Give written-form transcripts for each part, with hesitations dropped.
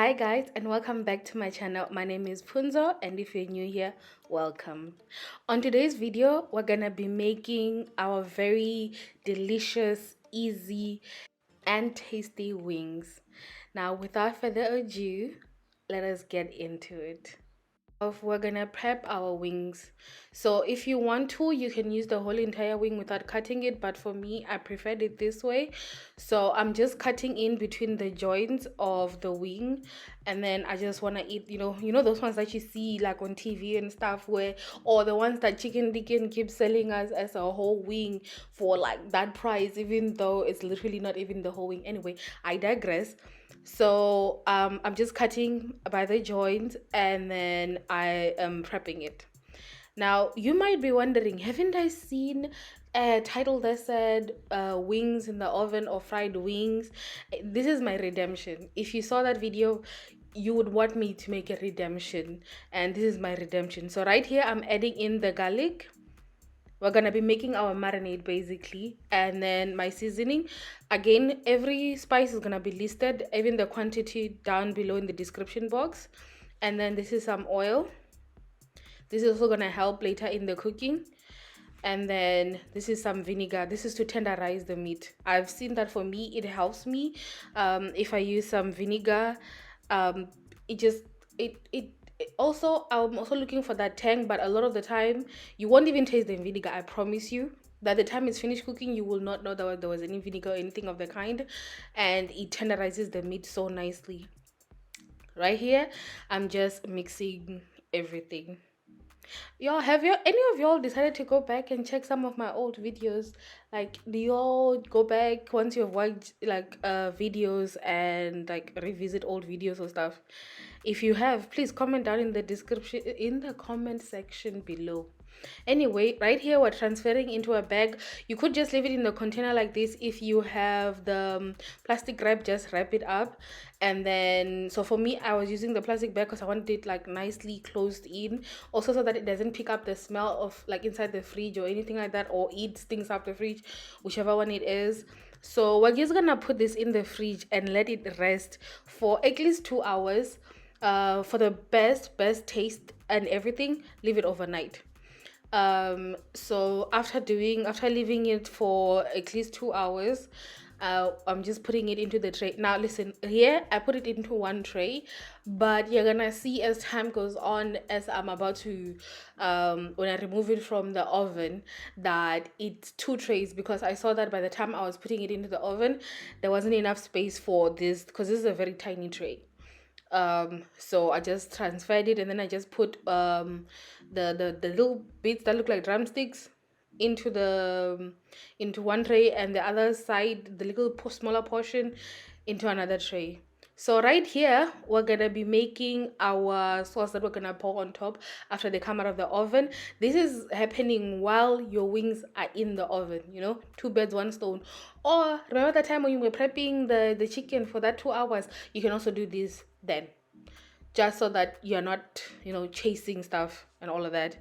Hi guys, and welcome back to my channel. My name is Punzo, and if you're new here, welcome. On today's video, we're gonna be making our very delicious, easy and tasty wings. Now without further ado, let us get into it. We're gonna prep our wings. So if you want to, you can use the whole entire wing without cutting it, but for me, I preferred it this way. So I'm just cutting in between the joints of the wing, and then I just want to eat, you know those ones that you see like on TV and stuff, where, or the ones that Chicken Dickens keeps selling us as a whole wing for like that price, even though it's literally not even the whole wing. Anyway, I digress. So I'm just cutting by the joint, and then I am prepping it. Now you might be wondering, haven't I seen a title that said wings in the oven or fried wings? This is my redemption. If you saw that video, you would want me to make a redemption, and this is my redemption. So right here I'm adding in the garlic. We're gonna be making our marinade basically, and then my seasoning. Again, every spice is gonna be listed, even the quantity down below in the description box. And then this is some oil. This is also gonna help later in the cooking. And then this is some vinegar. This is to tenderize the meat. I've seen that for me it helps me. If I use some vinegar, um it just it also, I'm also looking for that tang, but a lot of the time you won't even taste the vinegar. I promise you. By the time it's finished cooking, you will not know that there was any vinegar or anything of the kind, and it tenderizes the meat so nicely. Right here, I'm just mixing everything. Y'all, have you any of y'all decided to go back and check some of my old videos? Like, do y'all go back once you've watched like videos and like revisit old videos or stuff? If you have, please comment down in the description, in the comment section below. Anyway, right here we're transferring into a bag. You could just leave it in the container like this. If you have the plastic wrap, just wrap it up. And then, so for me, I was using the plastic bag because I wanted it like nicely closed in, also so that it doesn't pick up the smell of like inside the fridge or anything like that, or eat things out the fridge, whichever one it is. So we're just gonna put this in the fridge and let it rest for at least 2 hours. For the best taste and everything, leave it overnight. So after leaving it for at least 2 hours, I'm just putting it into the tray. Now listen, here I put it into one tray, but you're gonna see as time goes on, as I'm about to when I remove it from the oven, that it's two trays, because I saw that by the time I was putting it into the oven, there wasn't enough space for this, because this is a very tiny tray. So I just transferred it, and then I just put the little bits that look like drumsticks into the into one tray, and the other side, the little smaller portion, into another tray. So right here we're gonna be making our sauce that we're gonna pour on top after they come out of the oven. This is happening while your wings are in the oven, you know, two birds one stone. Or remember the time when you were prepping the chicken for that 2 hours, you can also do this then, just so that you're not, you know, chasing stuff and all of that.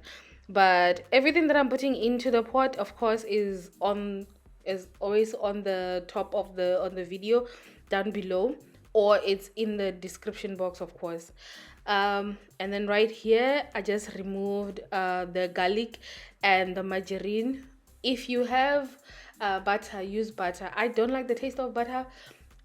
But everything that I'm putting into the pot, of course, is always on the top of the video down below, or it's in the description box, of course. And then right here I just removed the garlic and the margarine. If you have butter, use butter. I don't like the taste of butter,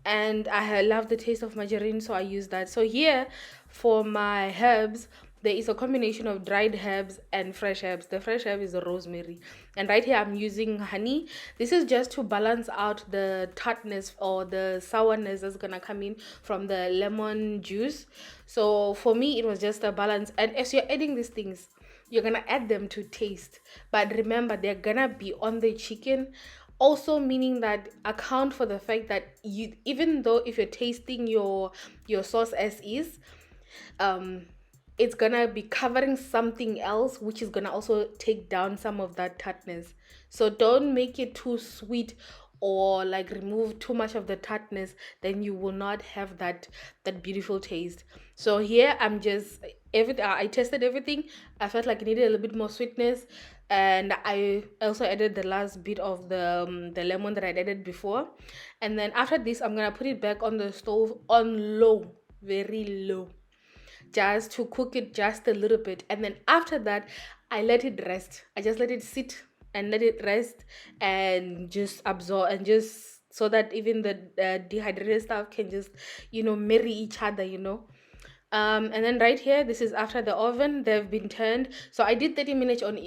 and I love the taste of margarine, so I use that. So here for my herbs, there is a combination of dried herbs and fresh herbs. The fresh herb is the rosemary, and right here I'm using honey. This is just to balance out the tartness or the sourness that's gonna come in from the lemon juice. So for me, it was just a balance. And as you're adding these things, you're gonna add them to taste, but remember, they're gonna be on the chicken also, meaning that account for the fact that you, even though if you're tasting your sauce as is, um it's gonna be covering something else, which is gonna also take down some of that tartness. So don't make it too sweet, or like remove too much of the tartness, then you will not have that beautiful taste. So here I'm just, everything, I tested everything. I felt like it needed a little bit more sweetness, and I also added the last bit of the lemon that I added before. And then after this, I'm gonna put it back on the stove on low, very low, just to cook it just a little bit. And then after that, I let it rest. I just let it sit and let it rest and just absorb, and just so that even the dehydrated stuff can just, marry each other, and then right here, this is after the oven, they've been turned. So I did 30 minutes on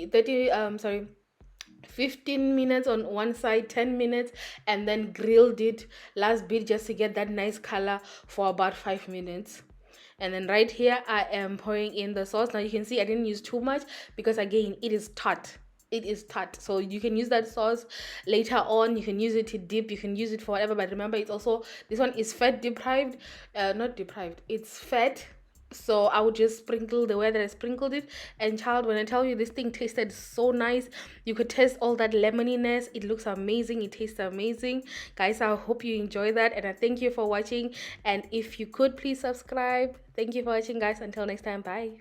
15 minutes on one side, 10 minutes, and then grilled it last bit just to get that nice color for about 5 minutes. And then right here, I am pouring in the sauce. Now you can see I didn't use too much because again, it is tart. It is tart. So you can use that sauce later on. You can use it to dip. You can use it for whatever. But remember, it's also, this one is fat deprived. Not deprived. It's fat. So I would just sprinkle the way that I sprinkled it. And child, when I tell you this thing tasted so nice, you could taste all that lemoniness. It looks amazing. It tastes amazing. Guys, I hope you enjoy that. And I thank you for watching. And if you could please subscribe. Thank you for watching, guys. Until next time, bye.